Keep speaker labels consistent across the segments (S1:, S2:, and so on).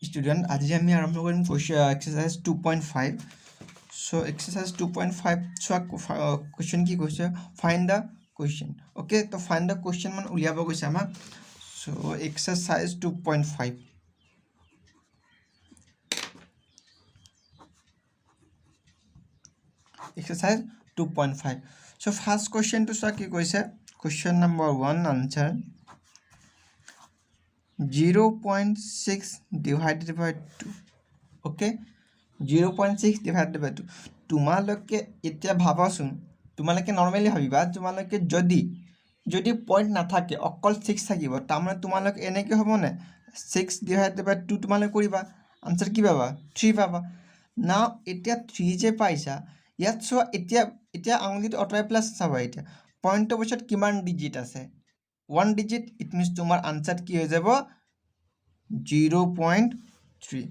S1: Student, আজি আমি আৰম্ভ কৰিম exercise 2.5. So exercise 2.5 চোৱা question কি কৈছে, find the question. Okay, তো find the question মান উলিয়াব কৈছে আমাক. So exercise 2.5. exercise 2.5. So first question to চোৱা কি কৈছে, question number 1 answer 0.6 divided by 2. okay, 0.6 divided by 2. তোমালোকে এতিয়া ভাবাচোন, তোমালোকে নৰ্মেলি ভাবিবা, তোমালোকে যদি পইণ্ট নাথাকে অকল 6 থাকিব, তাৰমানে তোমালোকে এনেকৈ হ'বনে 6 divided by 2 তোমালোকে কৰিবা, আনচাৰ কি পাবা 3 পাবা। নাও এতিয়া 3 যে পাইছা, ইয়াত চোৱা এতিয়া আঙুলিটো অঁতৰাই প্লাছ চাবা, এতিয়া পইণ্টৰ পিছত কিমান ডিজিট আছে 1 ডিজিট, ইট মিনছ তোমাৰ আনচাৰ কি হৈ যাব 0.3।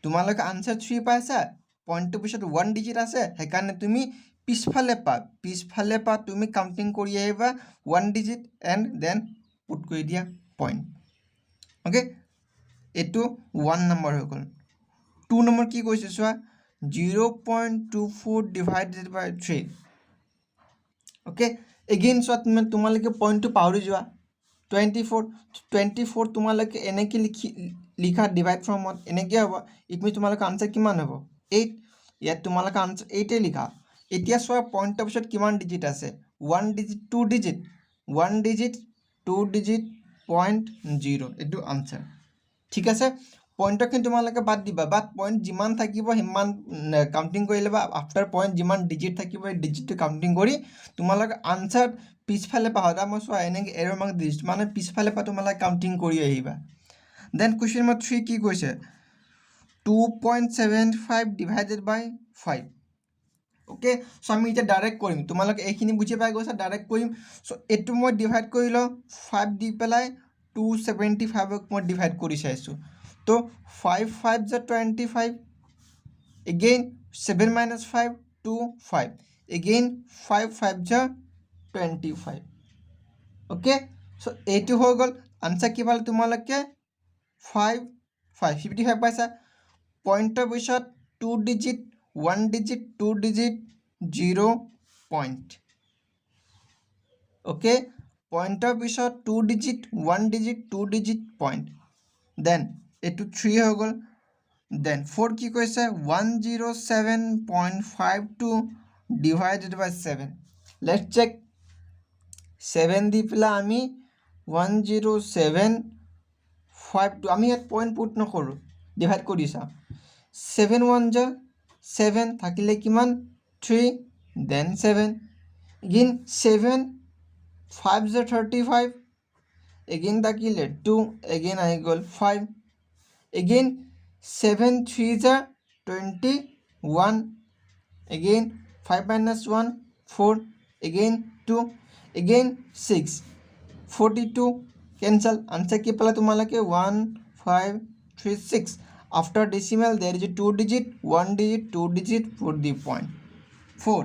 S1: তোমালোকে আনচাৰ 3 পাইছা, পইণ্টৰ পিছত 1 ডিজিট আছে, সেইকাৰণে তুমি পিছফালে পা তুমি কাউণ্টিং কৰি আহিবা 1 ডিজিট এণ্ড দেন পুট কৰি দিয়া পইণ্ট। অ'কে, এইটো 1 নম্বৰ হৈ গ'ল। 2 নম্বৰ কি কৈছে চোৱা, 0.24 ডিভাইডেড বাই 3। অ'কে, এগেইন চোৱা তোমালোকে পইণ্টটো পাহৰি যোৱা, 24 তোমালোকে এনেকৈ লিখা ডিভাইড ফৰ্মত এনেকৈ হ'ব, ইট মিনছ তোমালোকৰ আনচাৰ কিমান হ'ব 8। ইয়াত তোমালোকে আনচাৰ 8 লিখা। এতিয়া চোৱা পইণ্টৰ পিছত কিমান ডিজিট আছে, 1 ডিজিট 2 ডিজিট, 1 ডিজিট 2 ডিজিট 0.0, এইটো আনচাৰ। ঠিক আছে, পইণ্টৰখিনি তোমালোকে বাদ দিবা, বাট পইণ্ট যিমান থাকিব সিমান কাউণ্টিং কৰি ল'বা। আফটাৰ পইণ্ট যিমান ডিজিট থাকিব সেই ডিজিটটো কাউণ্টিং কৰি তোমালোকে আনচাৰ পিছফালে পাহৰা, মই চোৱা এনেকৈ এৰৰ মাৰ্ক দিছোঁ, মানে পিছফালে পৰা তোমালোকে কাউণ্টিং কৰি আহিবা। দেন কুৱেশ্যন নম্বৰ 3 কি কৈছে, 2.75 ডিভাইডেড বাই 5। অ'কে, চ' আমি এতিয়া ডাইৰেক্ট কৰিম, তোমালোকে এইখিনি বুজি পাই গৈছা, ডাইৰেক্ট কৰিম। চ' এইটো মই ডিভাইড কৰি লওঁ 5 দি পেলাই, 275ক মই ডিভাইড কৰি চাইছোঁ। তো 5 5 = 25, এগেইন 7 - 5 2 5, এগেইন 5 5 = 25। অ'কে, চ' এইটো হৈ গ'ল আনচাৰ। কি পালে তোমালোকে 5 5 55 পাইছা। পইণ্টৰ পিছত 2 digit 1 digit 2 digit 0 point. Okay, পইণ্টৰ পিছত 2 digit 1 digit 2 digit point. Then এইটো 3 হৈ গ'ল। দেন 4 কি কৈছে, 107.52 ডিভাইডেড বাই 7। লেটছ চেক, 7 দি পেলাই আমি 107.52, আমি ইয়াত পইণ্ট পুট নকৰোঁ, ডিভাইড কৰি চাওঁ। 7 1 = 7, থাকিলে কিমান 3, দেন 7, এগেইন 7 5 = 35, এগেইন থাকিলে 2, এগেইন আহি গ'ল 5, again 7 3 = 21, again 5 - 1 4, again 2, again 6 42, cancel. Answer কি পালে তোমালোকে 1536। After decimal there is 2 digit 1 digit 2 digit 4 দি পইণ্ট 4।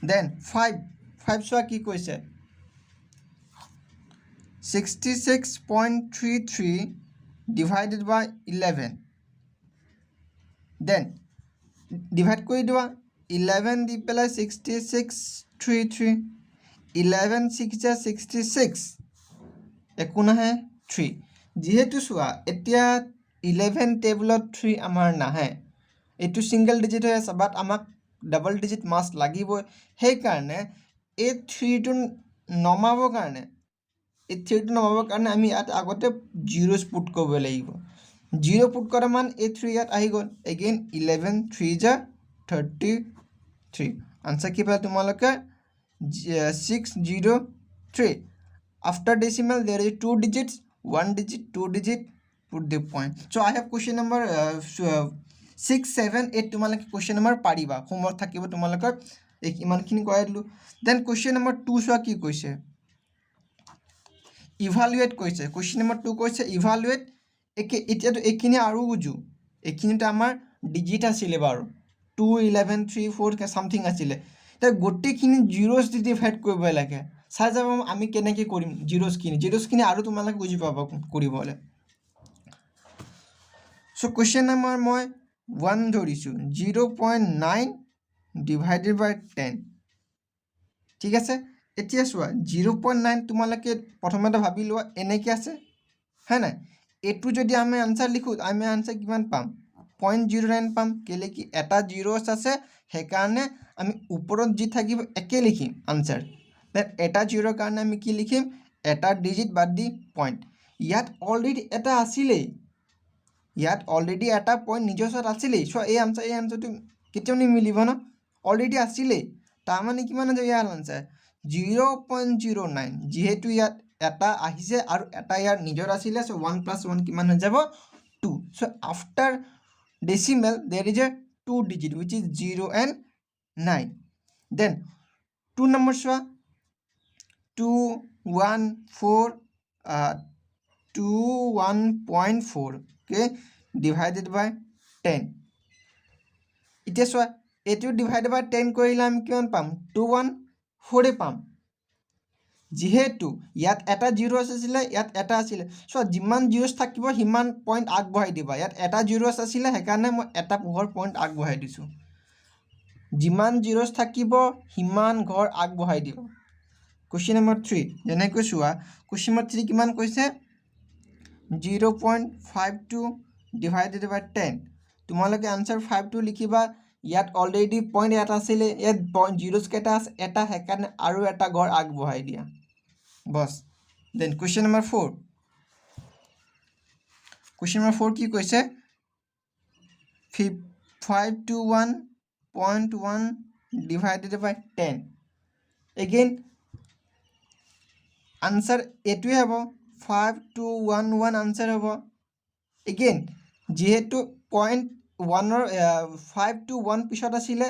S1: দেন 5 চোৱা কি কৈছে, 66.33 ডিভাইডেড বাই 11। দেন ডিভাইড কৰি দিবা, 11 দি পেলাই 6633, 11 6 = 66, একো নাহে 3। যিহেতু চোৱা এতিয়া 11 টেবুলত 3 আমাৰ নাহে, এইটো ছিংগল ডিজিট হৈ আছে, বাট আমাক ডাবল ডিজিট মাষ্ট লাগিবই। সেইকাৰণে এই 3টো নমাবৰ কাৰণে আমি ইয়াত আগতে 0 পুট কৰিব লাগিব। 0 পুট কৰা মান এই 3 ইয়াত আহি গ'ল, এগেইন 11 3 = 33। আনচাৰ কি পালে তোমালোকে 603। After decimal there is 2 ডিজিটছ 1 digit 2 digit put the point. So' I have question number 6 7 8, তোমালোকে কুৱেশ্যন নম্বৰ পাৰিবা, হোমৱৰ্ক থাকিব তোমালোকৰ, ইমানখিনি কৰাই দিলোঁ। দেন কুৱেশ্যন নম্বৰ 2 চোৱা কি কৈছে, ইভালুৱেট কৈছে। কুৱেশ্যন নম্বৰ 2 কৈছে ইভালুৱেট। এতিয়াতো এইখিনি আৰু বুজো, এইখিনিতো আমাৰ ডিজিট আছিলে বাৰু, 2 11 3 4 ছামথিং আছিলে, এতিয়া গোটেইখিনি জিৰ'জ দি ডিভাইড কৰিব লাগে। চাই যাব আমি কেনেকৈ কৰিম জিৰ'জখিনি আৰু তোমালোকে বুজি পাবা কৰিবলৈ। সো কুৱেশ্যন নম্বৰ মই 1 ধৰিছোঁ 0.9 ডিভাইডেড বাই 10 ঠিক আছে এতিয়া চোৱা 0.9 তোমালোকে প্ৰথমতে ভাবি লোৱা এনেকৈ আছে হয় নাই এইটো যদি আমি আনচাৰ লিখোঁ আমি আনচাৰ কিমান পাম 0.09 পাম কেলৈ কি এটা জিৰ'ছ আছে সেইকাৰণে আমি ওপৰত যি থাকিব একে লিখিম আনচাৰ দেন এটা জিৰ'ৰ কাৰণে আমি কি লিখিম এটা ডিজিট বাদ দি পইণ্ট ইয়াত অলৰেডি এটা আছিলেই ইয়াত অলৰেডি এটা পইণ্ট নিজৰ ওচৰত আছিলেই চোৱা এই আনচাৰটো কেতিয়াও নিমিলিব ন অলৰেডি আছিলেই তাৰমানে কিমান আছে ইয়াৰ আনচাৰ 0.09 যিহেতু ইয়াত এটা আহিছে আৰু এটা ইয়াৰ নিজৰ আছিলে চ' 1 + 1 কিমান হৈ যাব 2 চ' after decimal there is a 2 digit which is 0 and 9 then 2 numbers 1.4 okay divided by 10 এতিয়া চোৱা এইটো ডিভাইড বাই 10 কৰিলে আমি কিমান পাম 214 পাম যেহেতু ইয়াত এটা জিৰ' আছিলে ইয়াত এটা আছিলে চোৱা যিমান জিৰ'ছ থাকিব সিমান পইণ্ট আগবঢ়াই দিবা ইয়াত এটা জিৰ'ছ আছিলে সেইকাৰণে মই এটা পোহৰ পইণ্ট আগবঢ়াই দিছোঁ যিমান জিৰ'ছ থাকিব সিমান ঘৰ আগবঢ়াই দিব কুৱেশ্যন নম্বৰ 3 যেনেকৈ চোৱা কুৱেশ্যন নম্বৰ 3 কিমান কৈছে 0.52 ডিভাইডেড বাই 10 তোমালোকে আনচাৰ 5 লিখিবা ইয়াত অলৰেডি পইণ্ট এটা আছিলে ইয়াত জিৰ'ছ কেইটা আছে এটা সেইকাৰণে আৰু এটা ঘৰ আগবঢ়াই দিয়া বছ then question number 4 question number 4 কি কৈছে 521.1 ডিভাইডেড বাই 10 এগেইন আনচাৰ এইটোৱে হ'ব 5211 আনচাৰ হ'ব এগেইন যেহেতু পইণ্ট 1ৰ 5 to 1 পিছত আছিলে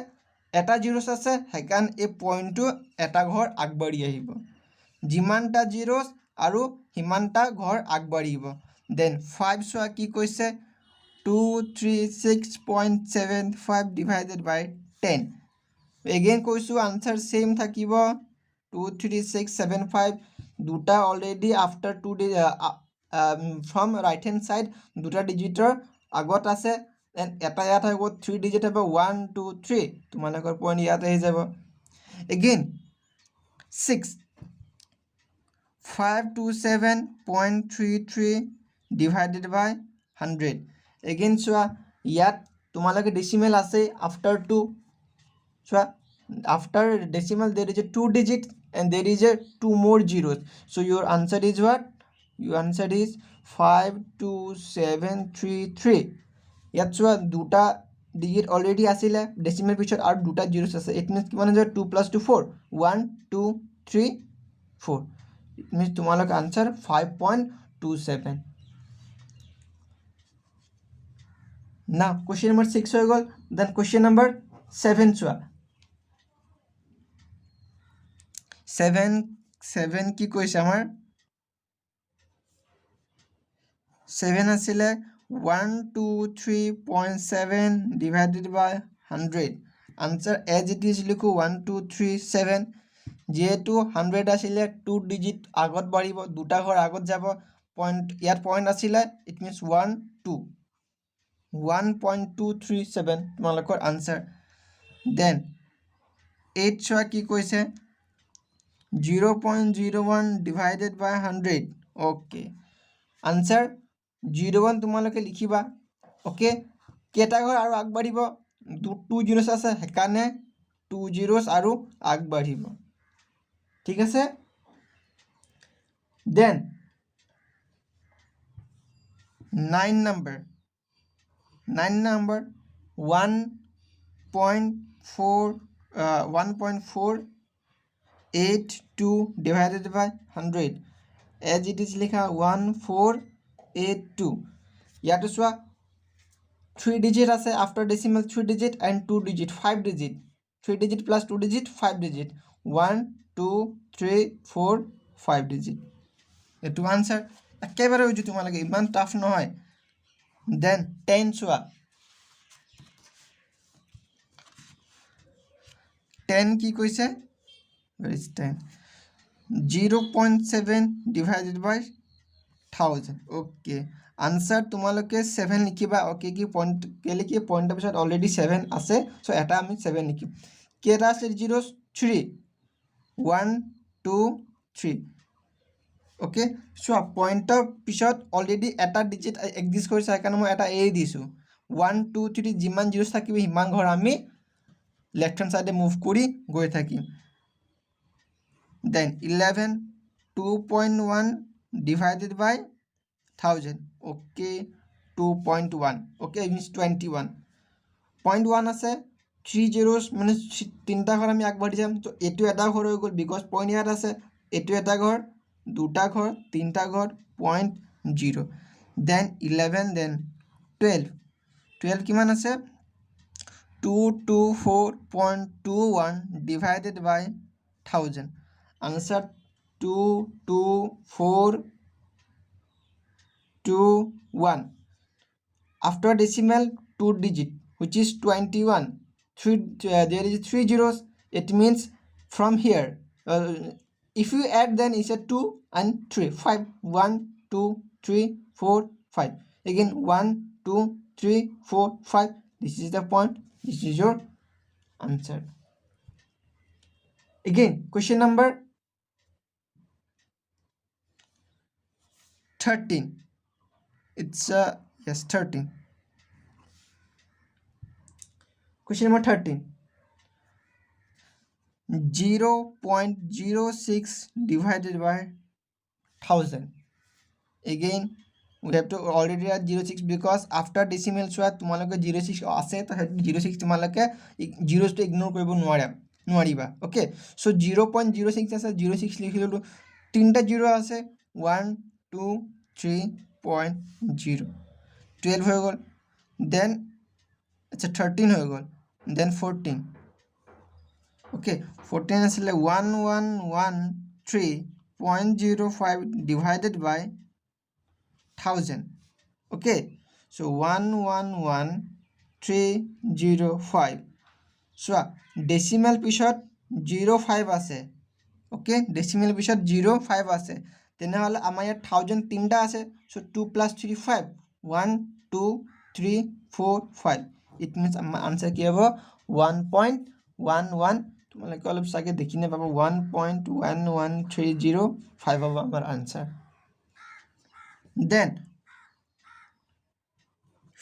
S1: এটা জিৰ'ছ আছে সেইকাৰণে এই পইণ্টটো এটা ঘৰ আগবাঢ়ি আহিব যিমানটা জিৰ'ছ আৰু সিমানটা ঘৰ আগবাঢ়িব দেন 5 চোৱা কি কৈছে 236.75 ডিভাইডেড বাই 10 এগেইন কৈছোঁ আনচাৰ ছেইম থাকিব 23675 দুটা already after 2 from right hand side দুটা ডিজিটৰ আগত আছে দেন এটা ইয়াত আহিব 3 ডিজিট হ'ব 1 2 3 তোমালোকৰ পইণ্ট ইয়াত আহি যাব এগেইন 6 527.33 ডিভাইডেড বাই 100 এগেইন চোৱা ইয়াত তোমালোকে ডেচিমেল আছে আফটাৰ 2 চোৱা after decimal there is a 2 digit and there is a 2 more zeros so your answer is what your answer is 52733 ইয়াত চোৱা দুটা ডিজিট অলৰেডি আছিলে ডেচিমেল পিছত আৰু দুটা জিৰ'ছ আছে ইট মিনছ কিমান হৈ যাব 2 + 2 4 1 2 3 4 ইট মিনছ তোমালোকৰ আনচাৰ 5.27 না কুৱেশ্যন নম্বৰ 6 হৈ গ'ল দেন কুৱেশ্যন নম্বৰ 7 চোৱা 7 কি কৈছে আমাৰ 7 আছিলে 123.7 divided by 100 answer as it is লিখোঁ 1237 যেহেতু 100 আছিলে 2 ডিজিট আগত বাঢ়িব দুটা ঘৰ আগত যাব পইণ্ট ইয়াত পইণ্ট আছিলে ইট মিনছ 1.237 তোমালোকৰ আনচাৰ দেন 8 চোৱা কি কৈছে 0.01 ডিভাইডেড বাই 100 অ'কে আনচাৰ 01 তোমালোকে লিখিবা অ'কে কেইটা ঘৰ আৰু আগবাঢ়িব 2 জিৰ'ছ আছে সেইকাৰণে 2 জিৰ'ছ আৰু আগবাঢ়িব ঠিক আছে then 9 number 1.482 divided by 100 as it is লিখা 1482 ইয়াতো চোৱা 3 digit আছে after decimal 3 digit and 2 digit 5 digit 3 digit plus 2 digit 5 digit 1 2 3 4 5 digit এইটো আনচাৰ একেবাৰে হৈ যোৱা তোমালোকে ইমান টাফ নহয় দেন 10 চোৱা 10 কি কৈছে where is 10 0.7 divided by 1000 okay answer তোমালোকে 7 লিখিবা ওকে কি পয়েন্ট কেলে কি পয়েন্টের পিছত অলরেডি 7 আছে সো এটা আমি 7 লিখিম কেটা আছে জিরোস 3 1 2 3 ওকে সো পয়েন্টৰ পিছত অলৰেডি এটা ডিজিট এক্সিষ্ট কৰিছে সেইকাৰণে মই এটা এৰি দিছোঁ 1 2 3 যিমান জিৰ'ছ থাকিব সিমান ঘৰ আমি লেফ্ট হেণ্ড সাইডে মুভ কৰি গৈ থাকিম then 11 2.1 divided by 1000 okay 2.1 okay it means 21 0.1 আছে 3 zeros মানে তিনটা ঘৰ আমি আগবাঢ়ি যাম তো এটো এটা ঘৰ হৈ গ'ল বিকজ পইণ্ট ইয়াত আছে এটো এটা ঘৰ দুটা ঘৰ তিনটা ঘৰ 0.0 দেন 11 দেন 12 কিমান আছে 224.21 divided by 1000 answer 22421 after decimal 2 digit which is 21 there is 3 zeros it means from here if you add then it's a 2 and 3 5 1 2 3 4 5 again 1 2 3 4 5 this is the point this is your answer again question number 13 it's yes 13 question number 13 0.06 divided by 1000 again we have to already add 06 because after decimal so তোমালোকে 06 আছে তো 06 তোমালোকে zeros to ignore কৰিব নোৱাৰিবা okay so 0.06 আছে 06 লিখি ললো তিনটা জিরো আছে 1 2 3.0 12 হৈ গ'ল দেন আচ্ছা 13 হৈ গ'ল দেন 14 okay 14 আসলে 1113.05 divided by 1000 okay so 111305 so decimal পিছত 05 আছে okay decimal পিছত 05 আছে তেনেহলে আমাৰ ইয়াত 1000 তিনটা আছে so 2 plus 3 5 1 2 3 4 5 it means আমাৰ আনসার কি হ'ব 1.11 তোমালোকে অলপ সাগে দেখি নে পাবা 1.11305 হ'ব আমাৰ answer then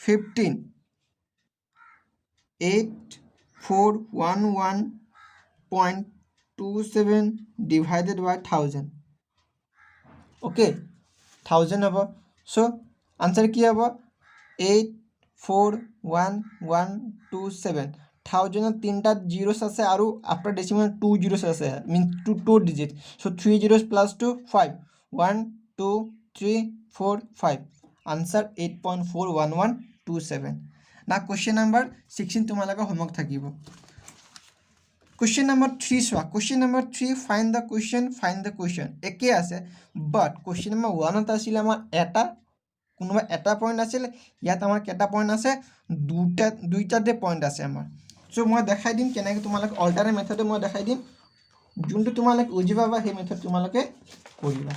S1: 15 8411.27 divided by 1000 okay 1000 হ'ব so answer কি হ'ব 841127 1000 তিনটা জিরোস আছে আৰু after decimal 2 zeros আছে means 2 digit so 3 zeros plus 2 5 1 2 3 4 5 answer 8.41127 now question number 16 তোমালোকৰ homework থাকিব question number 3 চোৱা question number 3 find the question একে আছে but question number 1 ত আছিল আমাৰ এটা কোনোবা এটা পয়েন্ট আছিল ইয়াত আমাৰ কেটা পয়েন্ট আছে দুইটাতে পয়েন্ট আছে আমাৰ সো মই দেখাই দিম কেনেকৈ তোমালোকে অল্টাৰনেট মেথডে মই দেখাই দিম যোনটো তোমালোকে বুজি পাবা সেই মেথড তোমালোকে কৰিবা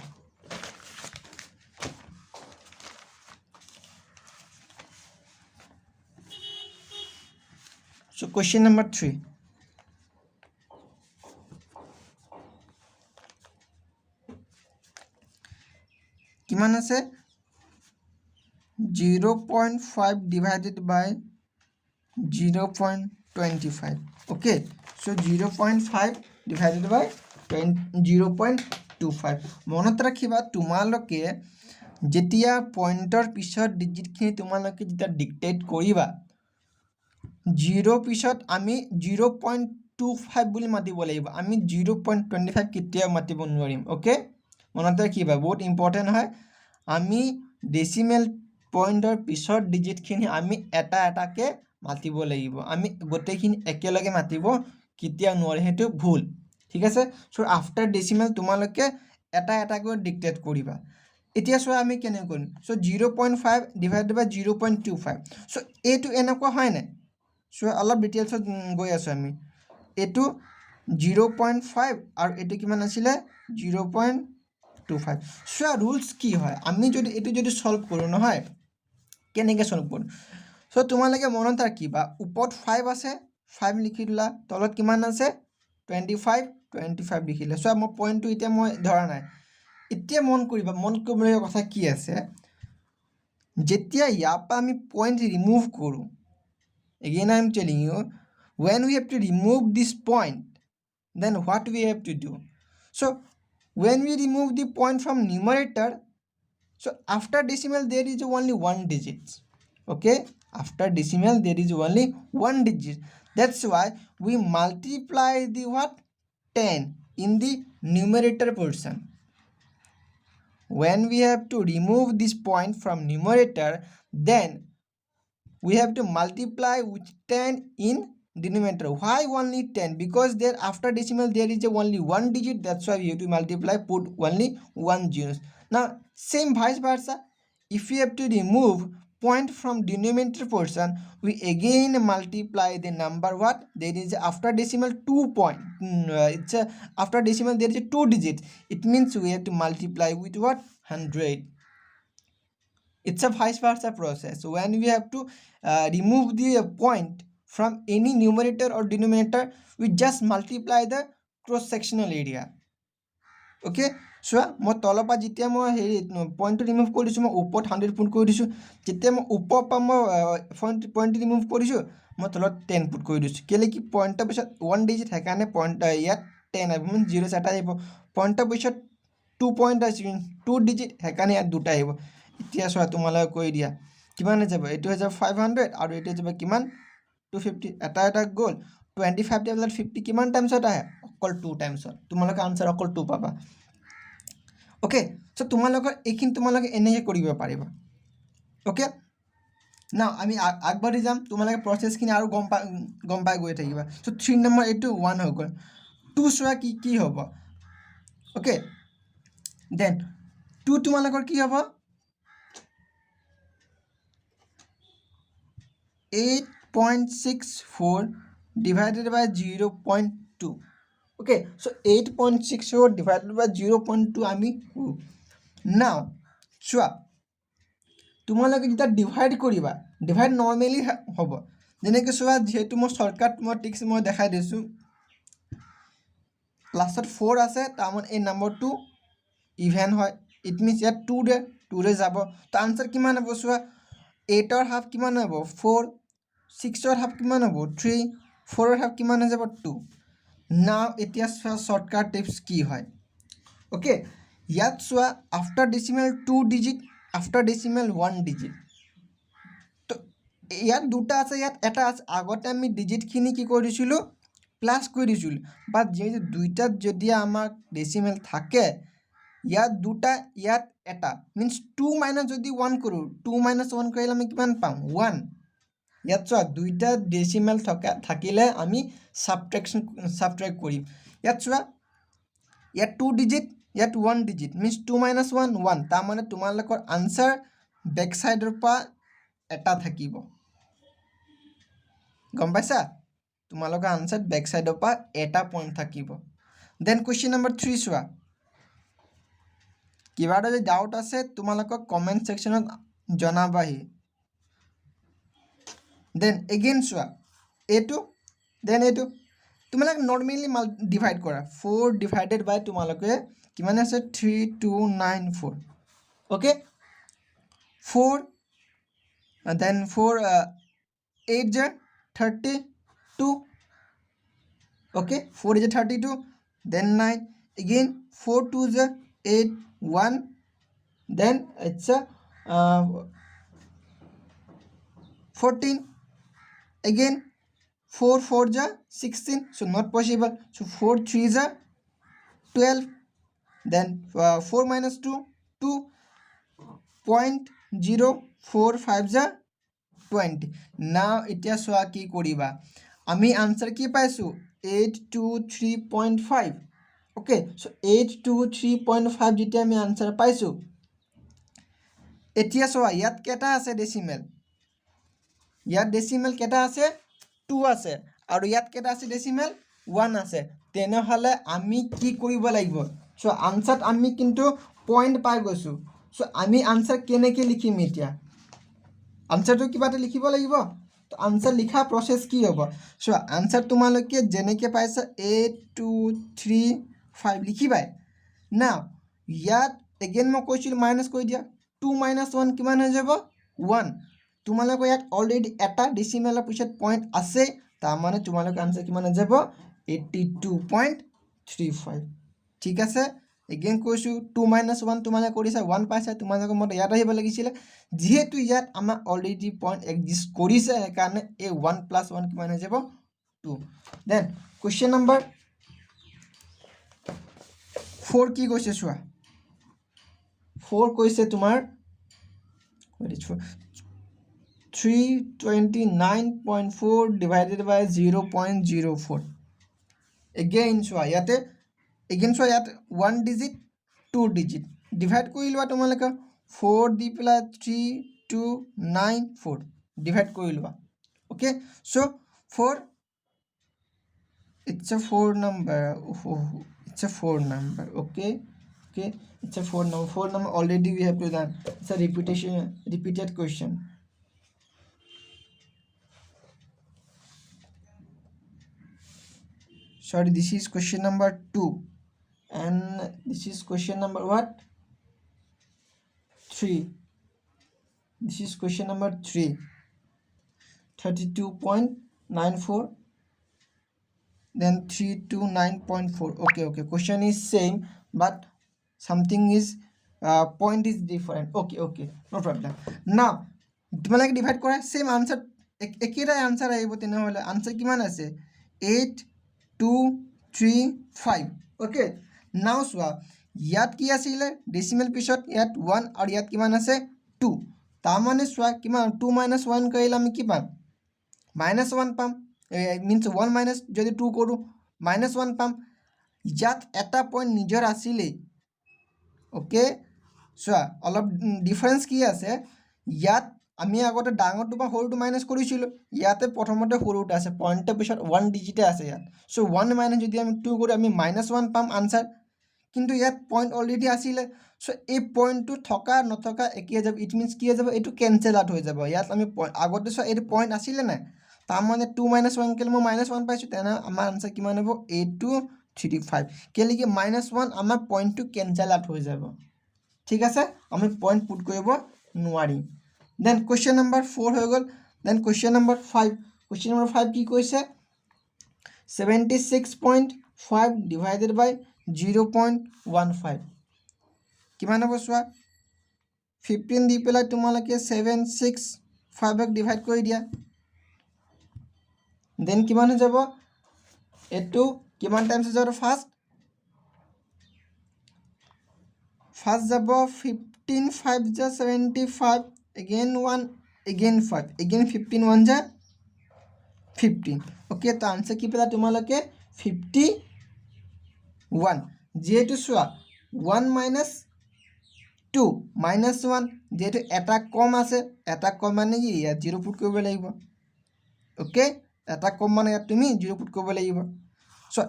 S1: so question number 3 কিমান আছে 0.5 divided by 0.25 okay so 0.5 divided by 0.25 মনত ৰাখিবা তোমালোকে যেতিয়া পয়েন্টৰ পিছত ডিজিটখিনি তোমালোকে যেতিয়া ডিক্টেট কৰিবা 0 পিছত আমি 0.25 বুলি মাতিব লাগিব আমি 0.25 কেতিয়াও মাতিব নোৱাৰিম ওকে মনত ৰাখিবা বহুত ইম্পৰ্টেন্ট হয় আমি ডেসিমেল পয়েন্টৰ পিছত ডিজিটখিনি আমি এটা এটাকে মাতিব লাগিব আমি গোটেইখিনি একেলগে মাতিব কেতিয়াও নোৱাৰি হেতু ভুল ঠিক আছে সো আফটাৰ ডেসিমেল তোমালোকে এটা এটাকৈ ডিক্টেট কৰিবা এতিয়া সো আমি কেনে কৰিম সো 0.5 ডিভাইডেড বাই 0.25 সো এটো এনেকুৱা হয় না সো অলপ ডিটেইলছত গৈ আছো আমি এটো 0.5 আৰু এটো কিমান আছিল 0.25 25 চোৱা ৰুলছ কি হয় আমি যদি এইটো যদি সলভ কৰোঁ নহয় কেনেকৈ সলভ কৰোঁ সো তোমালোকে মনত ৰাখিবা ওপৰত 5 আছে 5 লিখি দিলা তলত কিমান আছে 25 লিখিলে চোৱা মই পইণ্টটো এতিয়া মই ধৰা নাই এতিয়া মন কৰিবলগীয়া কথা কি আছে যেতিয়া ইয়াৰ পৰা আমি পইণ্ট ৰিমুভ কৰোঁ again I am telling you when we have to remove this point then what we have to do so when we remove the point from numerator so after decimal there is only one digit okay after decimal there is only one digit that's why we multiply the what 10 in the numerator portion when we have to remove this point from numerator then we have to multiply with 10 in denominator why only 10 because there after decimal there is only one digit that's why we have to multiply put only one zeros now same vice versa if we have to remove point from denominator portion we again multiply the number what there is after decimal 2 point it's after decimal there is a 2 digit it means we have to multiply with what 100 it's a vice versa process when we have to remove the point from any numerator or denominator we just multiply the cross sectional area okay so মই তলৰ পৰা যেতিয়া মই হেৰি পইণ্টটো remove কৰিছোঁ মই ওপৰত 100 পুট কৰি দিছোঁ যেতিয়া মই ওপৰৰ পৰা মই পইণ্টটো ৰিমুভ কৰিছোঁ মই তলত 10 পুট কৰি দিছোঁ কেলৈ কি পইণ্টৰ পিছত 1 ডিজিট সেইকাৰণে পইণ্ট ইয়াত 10 আহিব মানে 0 এটা আহিব পইণ্টৰ পিছত 2 পইণ্ট আছে 2 ডিজিট সেইকাৰণে ইয়াত দুটা আহিব এতিয়া চোৱা তোমালোকে কৰি দিয়া কিমান হৈ যাব এইটো হৈ যাব 500 আৰু এইটো হৈ যাব কিমান 250 এটা গ'ল 25 টেবলেট 50 কিমান টাইমছত আহে অকল 2 টাইমছত তোমালোকে আনসাৰ অকল 2 পাবা ওকে সো তোমালোকৰ এইখিনি তোমালোকে এনেকৈ কৰিব পাৰিবা ওকে না আমি আগবাঢ়ি যাম তোমালোকে প্ৰচেছখিনি আৰু গম পাই গৈ থাকিবা সো 3 নম্বৰ এইটো 1 হৈ গ'ল 2 চোৱা কি হ'ব ওকে দেন 2 তোমালোকৰ কি হ'ব 8.64 divided by 0.2 okay so 8.64 divided by 0.2 আমি now চোৱা তোমালোকে যেতিয়া ডিভাইড কৰিবা ডিভাইড নৰ্মেলি হ'ব যেনেকৈ চোৱা যেহেতু মই শৰ্টকাট মই ট্ৰিক্স মই দেখাই দিছোঁ লাষ্টত 4 আছে তাৰমানে এই নম্বৰটো ইভেন হয় ইট মিনছ ইয়াত 2 যাব তো আনসাৰ কিমান হ'ব চোৱা 8ৰ হাফ কিমান হ'ব 4 6ৰ হাফ কিমান হ'ব 3 4ৰ হাফ কিমান হৈ যাব 2 নাও এতিয়া চোৱা শৰ্টকাট টিপছ কি হয় ওকে ইয়াত চোৱা after decimal 2 digit after decimal 1 digit তো ইয়াত দুটা আছে ইয়াত এটা আছে আগতে আমি ডিজিটখিনি কি কৰিছিলোঁ প্লাছ কৰি দিছিলোঁ বাট যিহেতু দুইটাত যদি আমাক ডেচিমেল থাকে ইয়াত দুটা ইয়াত এটা মিনছ 2 মাইনাছ যদি 1 কৰোঁ 2 মাইনাছ 1 কৰিলে আমি কিমান পাম 1 ইয়াত চোৱা দুইটা ডেচিমেল থাকিলে আমি সাবট্ৰেক্ট কৰিম ইয়াত চোৱা ইয়াত 2 ডিজিট ইয়াত 1 ডিজিট মিনছ 2 মাইনাছ 1 1 তাৰমানে তোমালোকৰ আনসাৰ বেক সাইডৰ পৰা এটা থাকিব গম পাইছা তোমালোকৰ আনসাৰ বেক সাইডৰ পৰা এটা পইণ্ট থাকিব দেন কুৱেশ্যন নম্বৰ 3 চোৱা কিবা এটা যদি ডাউট আছে তোমালোকক কমেণ্ট ছেকশ্যনত জনাবাহি দেন এগেইন চোৱা এইটো দেন এইটো তোমালোকে নৰ্মেলি ডিভাইড কৰা 4 ডিভাইডেড বাই তোমালোকে কিমান আছে 3294 ওকে 4 দেন 4 8 যে 32 okay 4 is 32 then 9 again 4 2 is 8 1 then it's a 14 again 4 4 is 16 so not possible so 4 3 is 12 then 4 minus 2 2.045 is 20 now এতিয়া চোৱা কি কৰিবা আমি আনসাৰ কি পাইছোঁ 823.5 okay so 823.5 যেতিয়া আমি আনসাৰ পাইছোঁ এতিয়া চোৱা ইয়াত কেটা আছে ডেচিমেল ইয়াত ডেচিমেল কেটা আছে 2 আছে আৰু ইয়াত কেটা আছে ডেচিমেল 1 আছে তেনেহলে আমি কি কৰিব লাগিব সো আনসাৰত আমি কিন্তু পইণ্ট পাই গৈছোঁ। চ' আমি আনচাৰ কেনেকৈ লিখিম এতিয়া? আনচাৰটো কিবা এটা লিখিব লাগিব। তো আনচাৰ লিখা প্ৰচেছ কি হ'ব? চ' আনচাৰ তোমালোকে যেনেকৈ পাইছা 8 2 3 5 লিখিবাই। নাও ইয়াত এগেইন মই কৈছিলোঁ মাইনাছ কৰি দিয়া। 2 - 1 কিমান হৈ যাব? 1। তোমালোকৰ ইয়াত অলৰেডি এটা ডিচিমেলৰ পিছত পইণ্ট আছে, তাৰমানে তোমালোকৰ আনচাৰ কিমান হৈ যাব? 82.35। ঠিক আছে, এগেইন কৈছোঁ 2 - 1 তোমালোকে কৰিছা 1 পাইছা, তোমালোকৰ মতে ইয়াত আহিব লাগিছিলে। যিহেতু ইয়াত আমাৰ অলৰেডি পইণ্ট এক্সিষ্ট কৰিছে, সেইকাৰণে এই 1 + 1 কিমান হৈ যাব? 2। দেন কুৱেশ্যন নম্বৰ 4 কি কৈছে চোৱা। 4 কৈছে তোমাৰ 329.4 ডিভাইডেড বাই 0.04। এগেইন চোৱা ইয়াতে ইয়াত 1 ডিজিট 2 ডিজিট ডিভাইড কৰি লোৱা তোমালোকে। 4 দি পেলাই 3294 ডিভাইড কৰি লোৱা। Okay, so' 4 it's a 4 number. It's a 4 number. Okay, it's a 4 number. 4 number already we have to learn. It's a repeated question. Sorry, this is question number 2, and this is question number what? 3. This is question number 3. 32.94, then 329.4. Okay, question is same, but something is point is different. Okay, no problem. Now তোমালোকে divide কৰা same answer, একেটাই answer আহিব। তেনেহ'লে answer কিমান আছে? 8 2 3 5। Okay, নাও চোৱা ইয়াত কি আছিলে? ডেচিমেল পিছত ইয়াত 1 আৰু ইয়াত কিমান আছে? 2। তাৰমানে চোৱা কিমান? 2 - 1 কৰিলে আমি কি পাম? -1 পাম। মিনছ 1 মাইনাছ যদি 2 কৰোঁ -1 পাম। ইয়াত এটা পইণ্ট নিজৰ আছিলেই। অ'কে, চোৱা অলপ ডিফাৰেঞ্চ কি আছে? ইয়াত আমি আগতে ডাঙৰটো বা সৰুটো মাইনাছ কৰিছিলোঁ, ইয়াতে প্ৰথমতে সৰুটো আছে, পইণ্টৰ পিছত 1 ডিজিটে আছে ইয়াত। চ' 1 মাইনাছ যদি আমি 2 কৰোঁ আমি -1 পাম আনচাৰ। কিন্তু ইয়াত পইণ্ট অলৰেডি আছিলে, চ' এই পইণ্টটো থকা নথকা একেই হৈ যাব। ইট মিনছ কি হৈ যাব? এইটো কেঞ্চেল আউট হৈ যাব। ইয়াত আমি আগতে চোৱা এইটো পইণ্ট আছিলে নাই, তাৰমানে 2 - 1 কৰিলে মই -1 পাইছোঁ, তেনেহ'লে আমাৰ আনচাৰ কিমান হ'ব? 8235। কেলৈ কি? -1 আমাৰ পইণ্টটো কেঞ্চেল আউট হৈ যাব। ঠিক আছে, আমি পইণ্ট পুট কৰিব নোৱাৰিম। দেন কুৱেশ্যন নম্বৰ 4 হৈ গ'ল। Then question number 5। Question number 5 কি কৈছে? 76.5 ডিভাইডেড বাই 0.15 কিমান হ'ব চোৱা। 15 দি পেলাই তোমালোকে 765ক ডিভাইড কৰি দিয়া। দেন কিমান হৈ যাব? এইটো কিমান টাইমছ যাব? ফাৰ্ষ্ট যাব 15 5 × 75, এগেইন 1 এগেইন 5, এগেইন 15 1 × 15। অ'কে, তো আনচাৰ কি পেলা তোমালোকে? 51। যিহেতু চোৱা 1 - 2 -1, যিহেতু এটা কম আছে, এটা কম মানে কি? ইয়াত 0 পুট কৰিব লাগিব। অ'কে, এটা কম মানে ইয়াত তুমি 0 পুট কৰিব লাগিব। চ'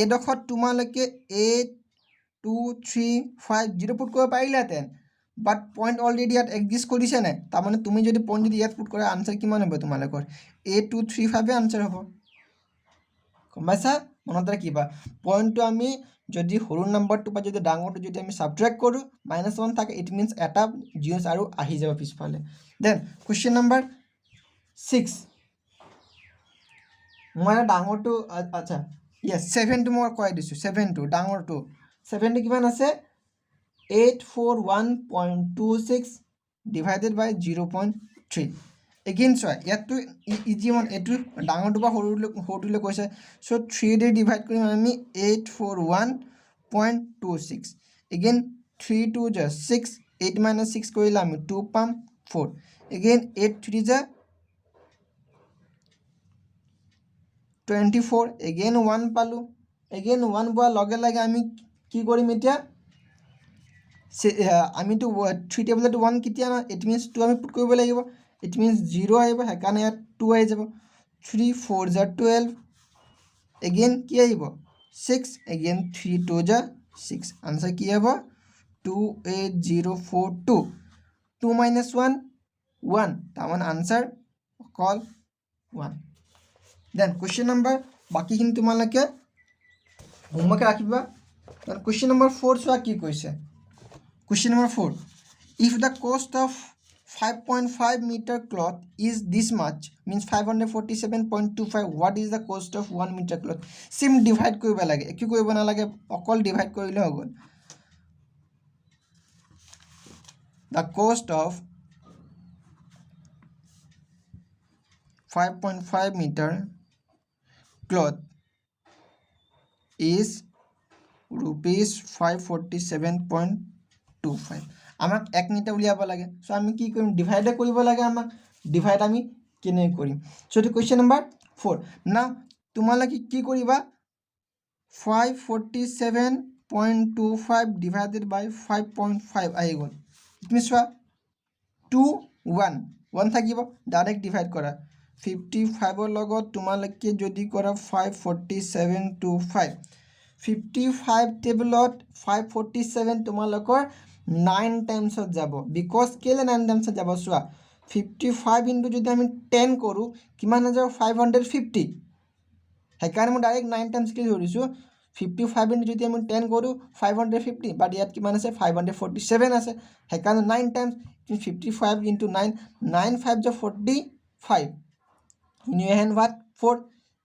S1: এইডোখৰত তোমালোকে 8 2 3 5 0 পুট কৰিব পাৰিলাহেঁতেন, বাট পইণ্ট অলৰেডি ইয়াত এক্সিষ্ট কৰিছে নাই, তাৰমানে তুমি যদি পইণ্ট যদি ইয়াত পুট কৰা আনচাৰ কিমান হ'ব তোমালোকৰ? 8235 আনচাৰ হ'ব। গম পাইছা? মনত ৰাখিবা, পইণ্টটো আমি যদি সৰু নাম্বাৰটো বা যদি ডাঙৰটো যদি আমি ছাবট্ৰেক্ট কৰোঁ, -1 থাকে, ইট মিনছ এটা জিৰ'ছ আৰু আহি যাব পিছফালে। Then question number 6। মই এটা ডাঙৰটো আচ্ছা য়েছ 7টো মই কৈ দিছোঁ। 7টো ডাঙৰটো 7টো কিমান আছে? 841.26 ডিভাইডেড বাই 0.3। এগেইন চোৱা ইয়াততো ইজি ওৱান, এইটো ডাঙৰটো বা সৰুটোলৈ কৈছে। চ' 3 দি ডিভাইড কৰিম আমি 841.26। এগেইন 3 2 × 6, 8 - 6 কৰিলে আমি 2 পাম 4। এগেইন 8 3 × 24, এগেইন 1 পালোঁ। এগেইন 1 পোৱাৰ লগে লগে আমি কি কৰিম এতিয়া? আমিতো 3 টেবুলত 1 কেতিয়া নহয়, ইট মিনছ 2 আমি পুট কৰিব লাগিব। ইট মিনছ 0 আহিব, সেইকাৰণে ইয়াত 2 আহি যাব। 3 4 × 12, এগেইন কি আহিব? 6, এগেইন 3 2 × 6, আনচাৰ কি হ'ব? 28042 2 minus 1 1 তাৰমানে আনসাৰ অকল 1 দেন কুৱেশ্যন নম্বৰ বাকিখিনি তোমালোকে হোমৱৰ্ক ৰাখিবা দেন কুৱেশ্যন নম্বৰ 4 চোৱা কি কৈছে question number 4 if the cost of 5.5 meter cloth is this much means 547.25 what is the cost of 1 meter cloth same divide কৰিব লাগে কি কৰিব নালাগে অকল ডিভাইড কৰিলে হৈ গ'ল the cost of 5.5 meter cloth is rupees 547.25 আমাক 1 মিটাৰ উলিয়াব লাগে সো আমি কি কৰিম ডিভাইড কৰিব লাগে আমাক ডিভাইড আমি কেনে কৰিম সো এটো কোৱেশ্চন নম্বৰ 4 না তোমালোকে কি কৰিবা 547.25 divided by 5.5 আহি গ'ল তুমি চোৱা 2 1 1 থাকিব ডাইৰেক্ট ডিভাইড কৰা 55 ৰ লগত তোমালোকে যদি কৰা 547.25 55 টেবুলত 547 তোমালোকৰ 9 টাইমছত যাব বিকজ কেলে 9 টাইমছত যাব চোৱা 55 ইনটু যদি আমি 10 কৰো কিমান হৈ যাব 550 হেকাৰণে মই ডাইৰেক্ট 9 টাইমছ কি ধৰিছো 55 ইনটু যদি আমি 10 কৰো 550 বাট ইয়াত কিমান আছে 547 আছে হেকাৰণে 9 টাইমছ 55 ইনটু 9 9 5 जो 45 in your hand what 4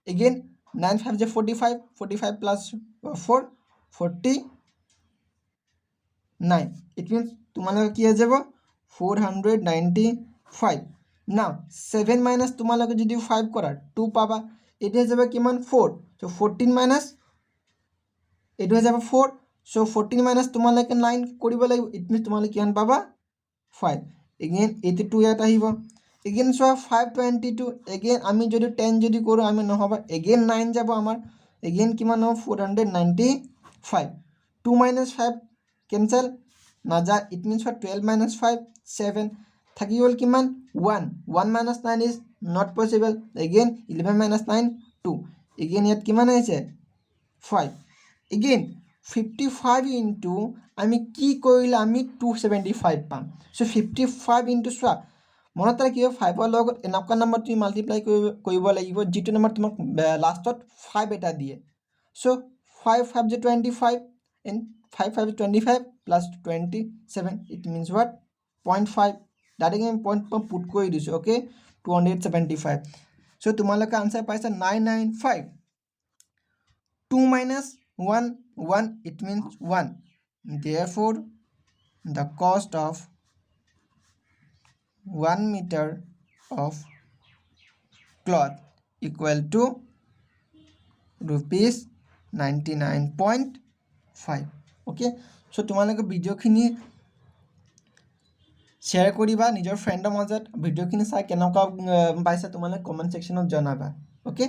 S1: again 9 5 जो 45 45 plus 4 49 it means তোমালোকে কি হৈ যাব 495 now 7 minus তোমালোকে যদি 5 কৰা 2 পাবা এটা হৈ যাব কিমান 4 so 14 minus এটা হৈ যাব 4 so 14 minus তোমালোকে 9 কৰিব লাগিব it means তোমালোকে কিমান পাবা 5 again 82 ইয়াত আহিব again so 522 again আমি যদি 10 যদি কৰো আমি নহবা again 9 যাব আমাৰ again কিমান হ'ব 495 2 minus 5 cancel না যা it means for 12 minus 5 7 থাকি গল কিমান 1 1 minus 9 is not possible again 11 minus 9 2 again ইয়াত কিমান আছে 5 again 55 into আমি কি কৰিলে আমি 275 পাম so 55 into চোৱা মনত ৰাখিব 5 ৰ লগত এনেকুৱা নম্বৰ তুমি মাল্টিপ্লাই কৰিব লাগিব যেটো নম্বৰ তোমাক লাষ্টত 5 এটা দিয়ে so 5 5 যে 25 and 5 5 25 plus 27 it means what 0.5 direct আমি পইণ্ট পুট কৰি দিছো ওকে 275 so তোমালোকে আনসাৰ পাইছা 995 2 minus 1 1 it means 1 therefore the cost of 1 meter of cloth equal to rupees 99.5 okay so তোমালোকে ভিডিওখিনি শেয়াৰ কৰিবা নিজৰ ফ্ৰেণ্ডৰ মাজত ভিডিওখিনি চাই কেনেকুৱা পাইছা তোমালোকে কমেন্ট সেকশনত জনাবা okay